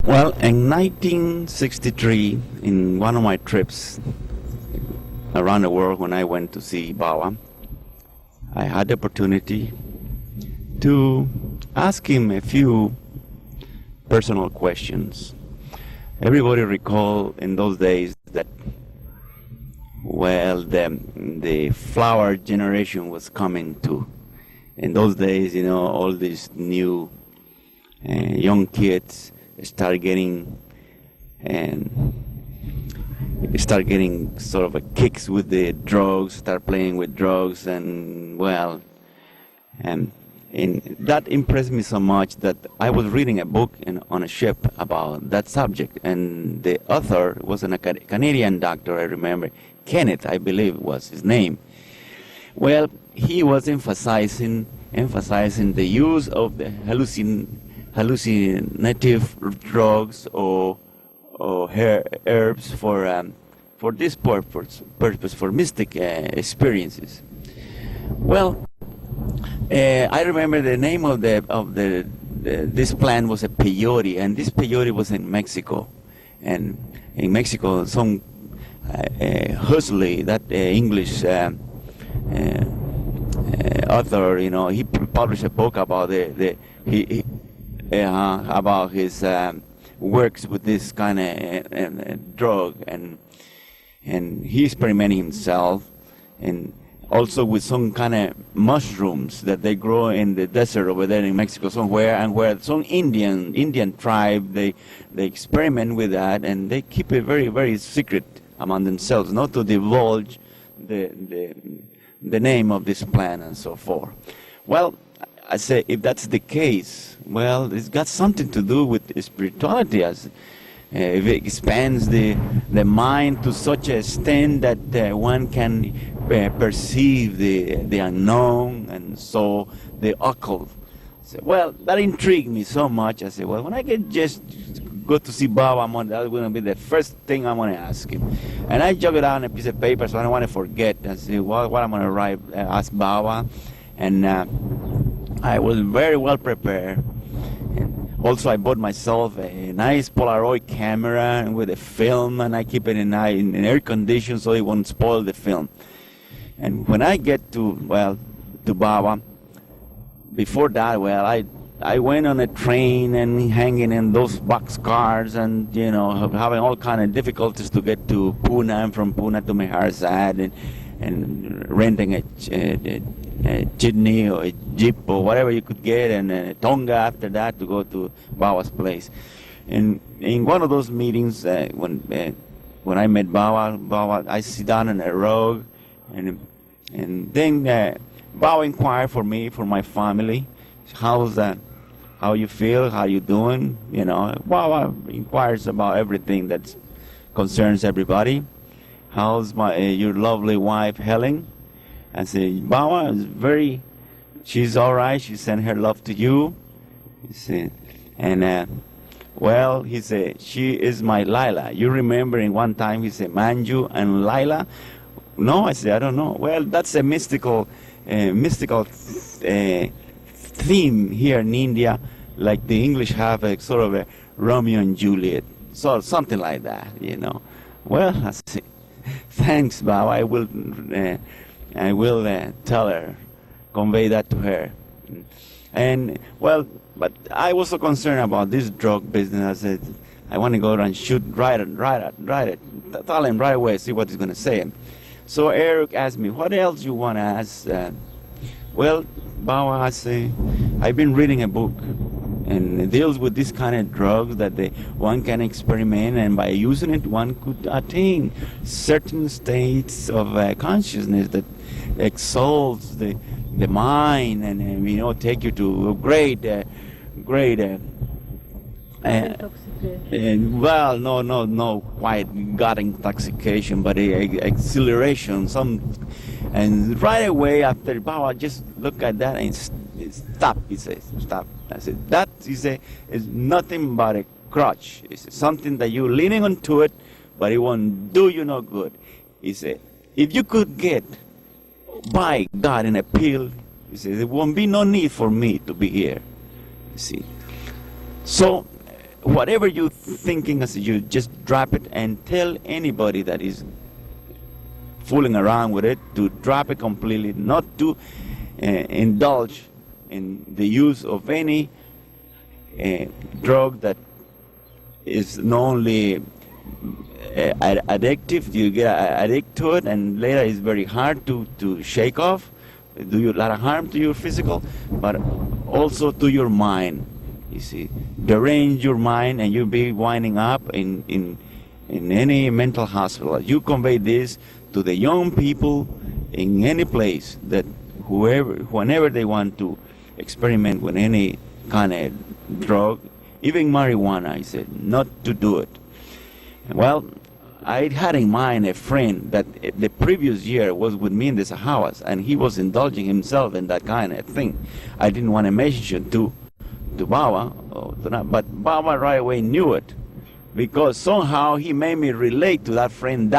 Well, in 1963, in one of my trips around the world when I went to see Baba, I had the opportunity to ask him a few personal questions. Everybody recall in those days that, well, the flower generation was coming too. In those days, all these new young kids start getting sort of a kicks with the drugs, start playing with drugs, and that impressed me so much that I was reading a book on a ship about that subject, and the author was a Canadian doctor, I remember, Kenneth, I believe was his name. Well, he was emphasizing the use of the hallucinative drugs or herbs for this purpose, for mystic experiences. Well, I remember the name of this plant was a peyote, and this peyote was in Mexico. And in Mexico, some Huxley, that English author, he published a book about about his works with this kind of drug, and he experimented himself, and also with some kind of mushrooms that they grow in the desert over there in Mexico somewhere, and where some Indian tribe, they experiment with that, and they keep it very, very secret among themselves, not to divulge the name of this plant and so forth. Well, I say, if that's the case, well, it's got something to do with spirituality, as if it expands the mind to such an extent that one can perceive the unknown, and so the occult. So, well, that intrigued me so much. I said, well, when I can just go to see Baba, that's going to be the first thing I'm going to ask him. And I jotted it on a piece of paper so I don't want to forget. I said, what I'm going to write, ask Baba. And I was very well prepared. And also, I bought myself a nice Polaroid camera with a film, and I keep it in air condition so it won't spoil the film. And when I get to Baba, before that, I went on a train and hanging in those boxcars, and having all kind of difficulties to get to Pune, and from Pune to Meherabad, and renting a chitney or a jeep or whatever you could get, and a Tonga after that to go to Baba's place. And in one of those meetings, when I met Baba, I sit down on a rug, and then Baba inquired for me, for my family. How's that? How you feel? How you doing? Baba inquires about everything that concerns everybody. How's your lovely wife, Helen? I said, Baba is she's all right. She sent her love to you. He said, and he said, she is my Lila. You remember in one time he said Manju and Lila? No, I said, I don't know. Well, that's a mystical theme here in India, like the English have a sort of a Romeo and Juliet, so something like that, Well, I said, thanks, Baba. I will tell her, convey that to her. And but I was so concerned about this drug business. I said, I want to go and shoot, write it, tell him right away, see what he's going to say. So Eric asked me, what else you want to ask? Baba, I say, I've been reading a book, and it deals with this kind of drugs that one can experiment, and by using it, one could attain certain states of consciousness that exalts the mind, and take you to a great no, quite got intoxication, but exhilaration, and right away after Baba just look at that and stop, he says, stop. I said, that, he said, is nothing but a crutch. It's something that you're leaning onto it, but it won't do you no good. He said, if you could get by God in a pill, he said, there won't be no need for me to be here. You see. So whatever you're thinking, as you just drop it and tell anybody that is fooling around with it to drop it completely, not to indulge in the use of any drug that is not only addictive, you get addicted to it, and later it's very hard to shake off, do you a lot of harm to your physical, but also to your mind. You see, derange your mind, and you'll be winding up in any mental hospital. You convey this to the young people in any place, that whenever they want to experiment with any kind of drug, even marijuana, I said, not to do it. Well, I had in mind a friend that the previous year was with me in the Sahawas, and he was indulging himself in that kind of thing. I didn't want to mention to Baba, but Baba right away knew it, because somehow he made me relate to that friend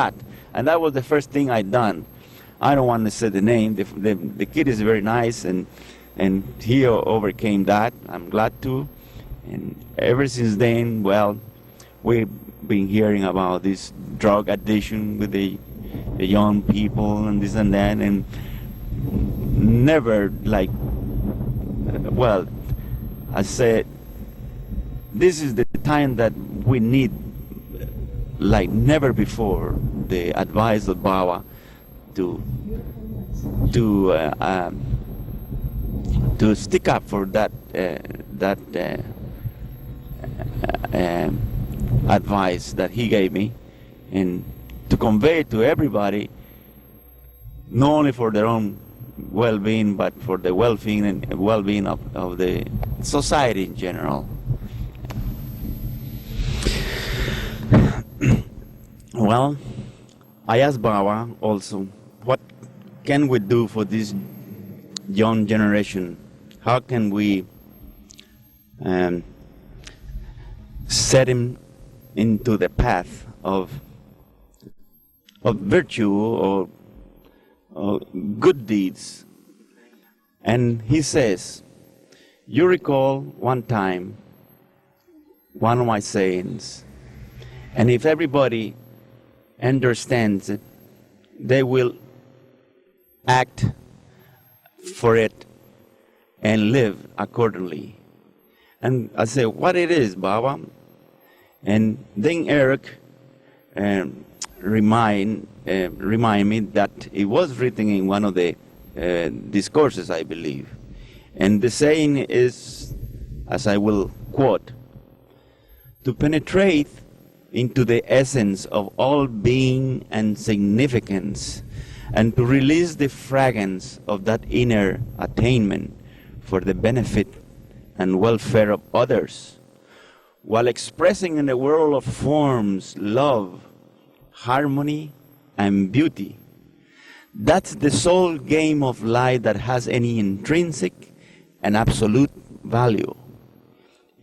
and that was the first thing I done. I don't want to say the name. The kid is very nice, and he overcame that. I'm glad to. And ever since then, well, we've been hearing about this drug addiction with the young people and this and that, and never like, well, I said, this is the time that we need, like never before, the advice of Baba to stick up for that advice that he gave me, and to convey it to everybody, not only for their own well-being, but for the well-being and well-being of the society in general. Well, I asked Baba also, what can we do for this young generation? How can we set him into the path of virtue or good deeds? And he says, you recall one time one of my sayings, and if everybody understands it, they will act for it and live accordingly. And I say, what it is, Baba? And then Eric remind me that it was written in one of the discourses, I believe. And the saying is, as I will quote, to penetrate into the essence of all being and significance, and to release the fragrance of that inner attainment for the benefit and welfare of others, while expressing in the world of forms love, harmony, and beauty. That's the sole game of life that has any intrinsic and absolute value.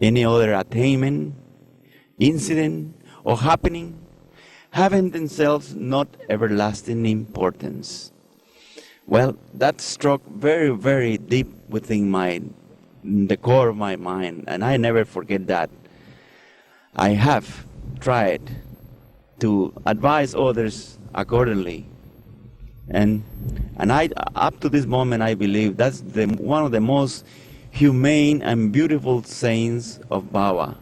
Any other attainment, incident, or happening having themselves not everlasting importance. Well, that struck very, very deep within the core of my mind, and I never forget that. I have tried to advise others accordingly, and I, up to this moment, I believe that's one of the most humane and beautiful sayings of Baba.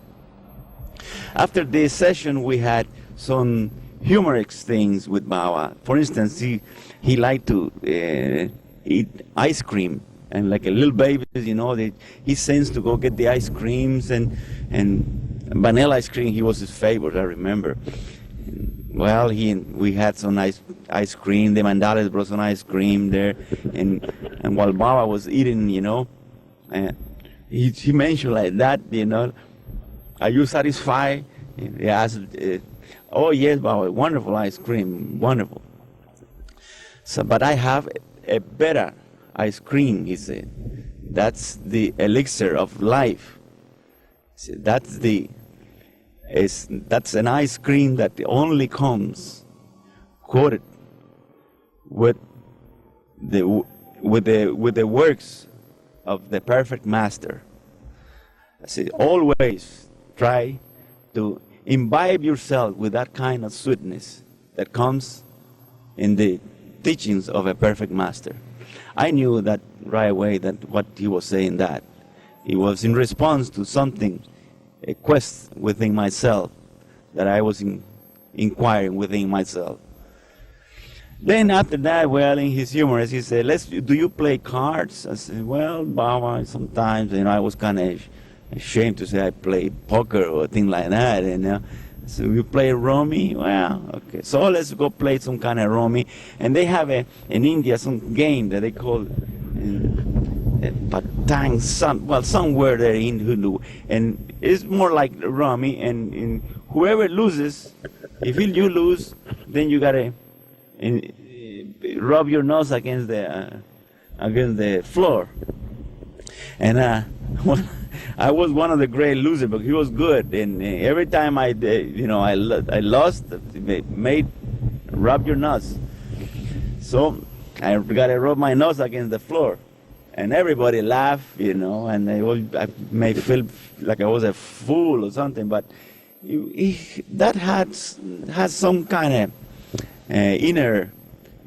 After this session, we had some humorous things with Baba. For instance, he liked to eat ice cream, and like a little baby, he sends to go get the ice creams, and vanilla ice cream, he was his favorite, I remember. Well, we had some nice ice cream. The Mandali brought some ice cream there, and while Baba was eating, he mentioned like that, are you satisfied? He asked, oh yes, Baba, wonderful ice cream, wonderful. So, but I have a better ice cream, he said. That's the elixir of life. See, that's an ice cream that only comes coated with the works of the perfect master. I say, always try to imbibe yourself with that kind of sweetness that comes in the teachings of a perfect master. I knew that right away that what he was saying, that it was in response to something, a quest within myself, that I was inquiring within myself. Then after that, well, in his humor, he said, do you play cards? I said, well, Baba, sometimes, I was kind of ashamed to say I played poker or thing like that, so you play Rummy? Well, okay. So let's go play some kind of Rummy. And they have in India some game that they call Patang, somewhere there in Hindu. And it's more like Rummy. And whoever loses, if you lose, then you got to rub your nose against the floor. And I was one of the great losers, but he was good. And every time I lost, they made rub your nose. So I got to rub my nose against the floor. And everybody laughed, and I may feel like I was a fool or something, but that has some kind of inner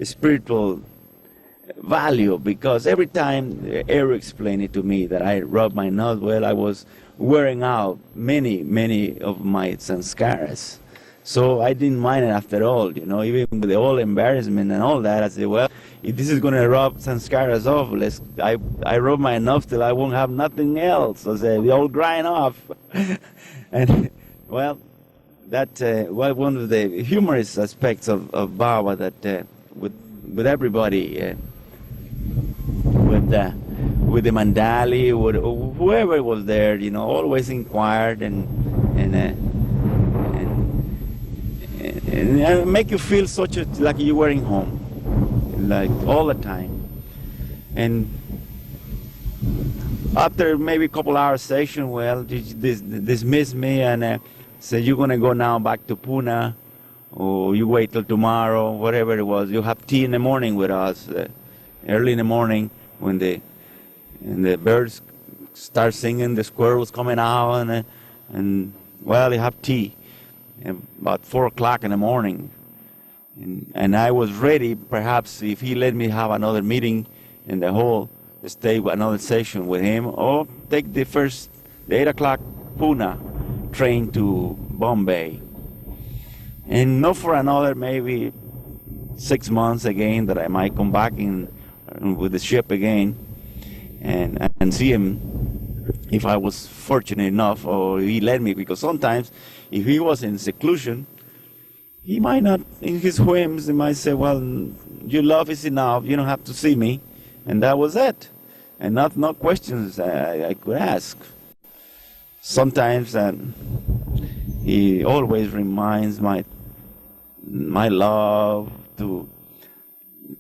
spiritual value, because every time Eric explained it to me that I rubbed my nose, well, I was wearing out many of my sanskaras. So I didn't mind it after all, even with the whole embarrassment and all that. I said, well, if this is going to rub sanskaras off, I rub my nose till I won't have nothing else. I said, they all grind off. And, well, that one of the humorous aspects of Baba, that with everybody, with the Mandali, with whoever was there, always inquired and make you feel like you were in home, like all the time. And after maybe a couple hours session, well, they dismissed me and said, you're going to go now back to Pune, or you wait till tomorrow, whatever it was. You have tea in the morning with us, early in the morning, when the birds start singing, the squirrels coming out, and well, you have tea about 4 o'clock in the morning. And I was ready, perhaps, if he let me have another meeting in the hall, to stay with another session with him, or take the 8 o'clock Pune train to Bombay. And not for another maybe 6 months again that I might come back with the ship again and see him, if I was fortunate enough, or he let me, because sometimes if he was in seclusion, he might not, in his whims, he might say, well, your love is enough, you don't have to see me, and that was it. And no questions I could ask. Sometimes he always reminds my love to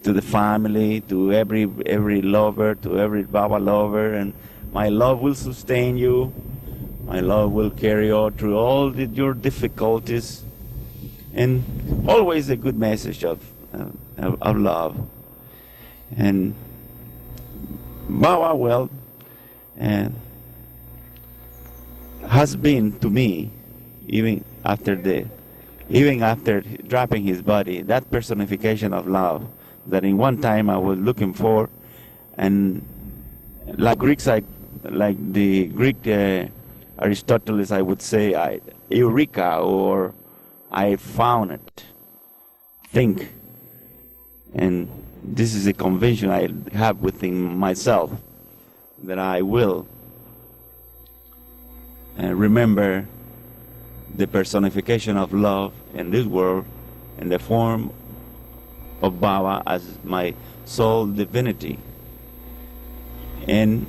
the family, to every lover, to every Baba lover, and my love will sustain you. My love will carry you through all your difficulties, and always a good message of love. And Baba, well, has been to me, even after dropping his body, that personification of love that in one time I was looking for, and like the Greek Aristotle, I would say, eureka, or I found it. Think. And this is a conviction I have within myself, that I will remember the personification of love in this world in the form of Baba as my soul divinity. And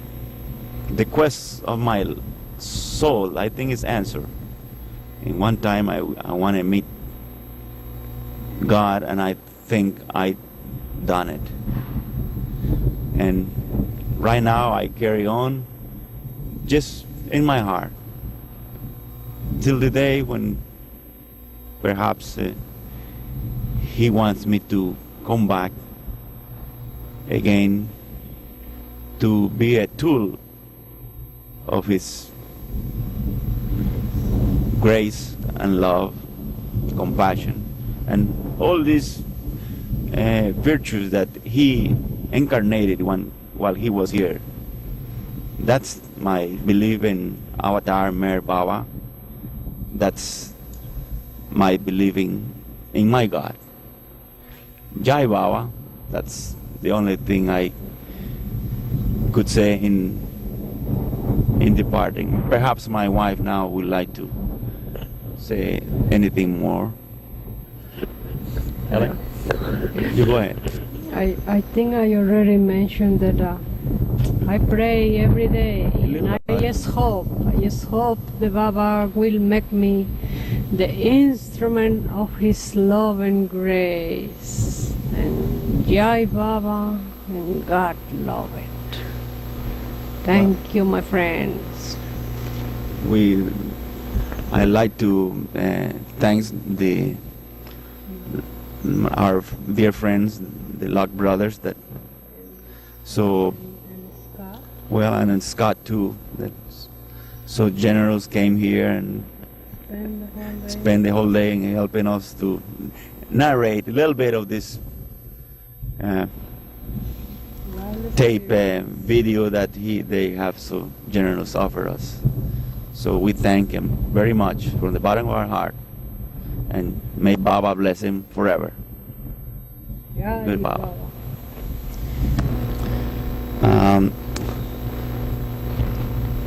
the quest of my soul, I think, is answered. In one time I want to meet God, and I think I done it. And right now I carry on just in my heart till the day when perhaps he wants me to come back again to be a tool of his grace and love, compassion, and all these virtues that he incarnated while he was here. That's my belief in Avatar Meher Baba. That's my believing in my God. Jai Baba, that's the only thing I could say in departing. Perhaps my wife now would like to say anything more. Helen, you go ahead. I think I already mentioned that I pray every day, and I just hope the Baba will make me the instrument of His love and grace. And Jai Baba, and God love it. Thank you, my friends. I like to thank our dear friends, the Luck brothers, that so well, and then Scott too, that so generous, came here and spend the whole day in helping us to narrate a little bit of this tape video that they have so generous offered us. So we thank him very much from the bottom of our heart, and may Baba bless him forever. Good Baba.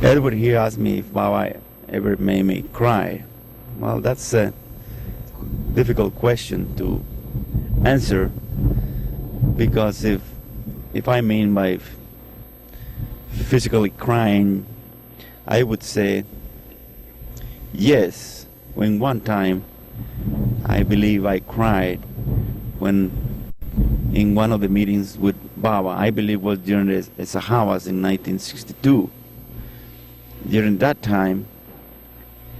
Edward here asked me if Baba ever made me cry. Well, that's a difficult question to answer, because if I mean by physically crying, I would say yes. When one time I believe I cried when in one of the meetings with Baba, I believe was during the Sahavas in 1962. During that time,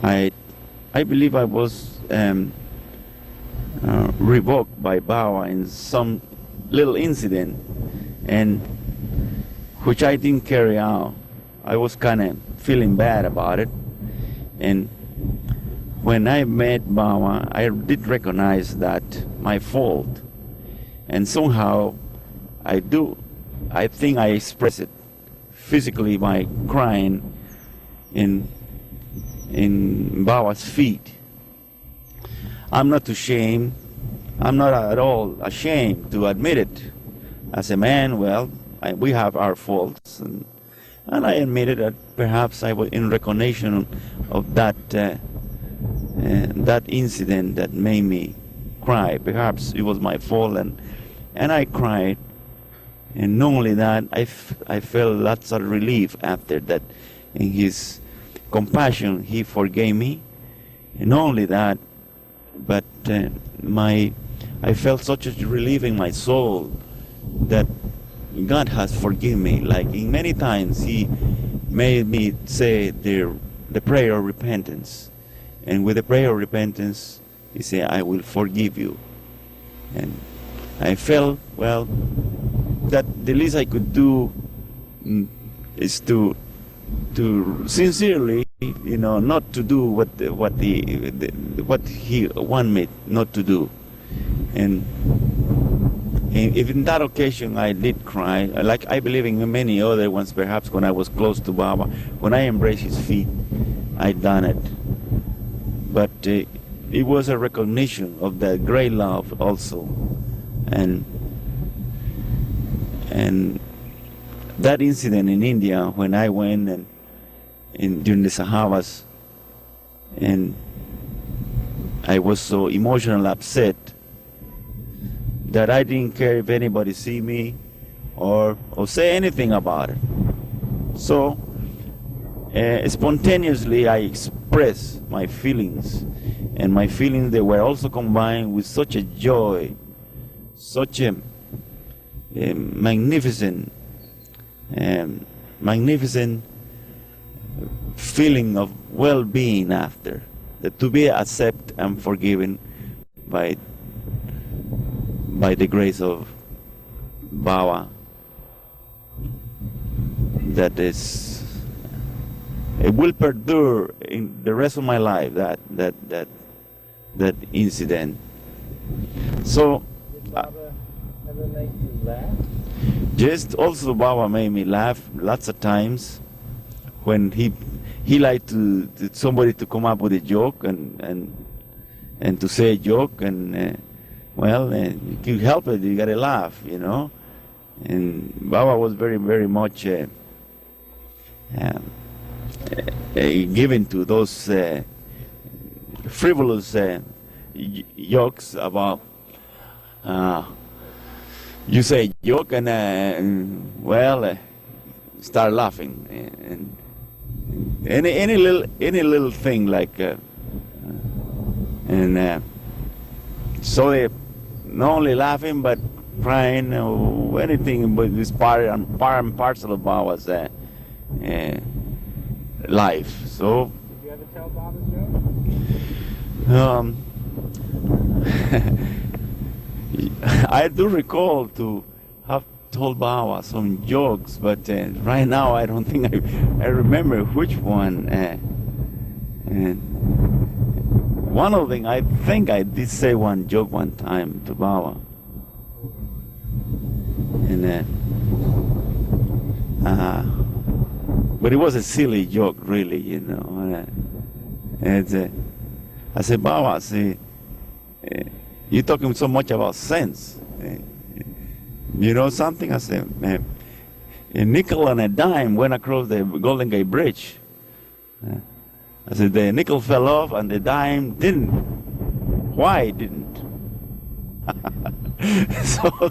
I believe I was revoked by Baba in some little incident, and which I didn't carry out. I was kind of feeling bad about it, and when I met Baba, I did recognize that my fault, and somehow I think I express it physically by crying in Baba's feet. I'm not ashamed. I'm not at all ashamed to admit it. As a man, well, we have our faults, and I admitted that perhaps I was in recognition of that that incident that made me cry. Perhaps it was my fault, and I cried. And not only that, I felt lots of relief after that. In His compassion, He forgave me. And not only that, but I felt such a relief in my soul that God has forgiven me. Like in many times, He made me say the prayer of repentance. And with the prayer of repentance, He said, I will forgive you. And I felt, well, that the least I could do is to sincerely, not to do what He wanted me not to do. And if in that occasion I did cry, like I believe in many other ones, perhaps when I was close to Baba, when I embraced His feet, I done it. But it was a recognition of that great love also, and that incident in India when I went and during the Sahavas, and I was so emotionally upset that I didn't care if anybody see me or say anything about it. So spontaneously I expressed my feelings, and my feelings, they were also combined with such a joy, such a magnificent feeling of well-being after that, to be accepted and forgiven by the grace of Baba. That is it will perdure in the rest of my life. That incident. So. Did Baba ever make you laugh? Just also Baba made me laugh lots of times when he liked to somebody to come up with a joke and to say a joke, and you can help it, you gotta laugh, you know. And Baba was very, very much given to those frivolous jokes about you say a joke and start laughing, and any little thing like so they not only laughing but crying or anything, but this part and parcel of Baba's life. So. Did you ever tell Baba jokes? I do recall to have told Baba some jokes, but right now I don't think I remember which one. And one of them, I think I did say one joke one time to Baba, and but it was a silly joke, really, you know. And I said, Baba, you're talking so much about sense. You know something? I said, a nickel and a dime went across the Golden Gate Bridge. I said, the nickel fell off and the dime didn't. Why it didn't? so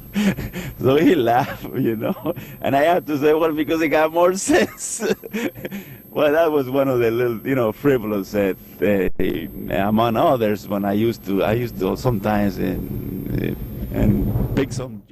he laughed, you know. And I had to say, well, because it got more sense. Well, that was one of the little, you know, frivolous among others when I used to sometimes and pick some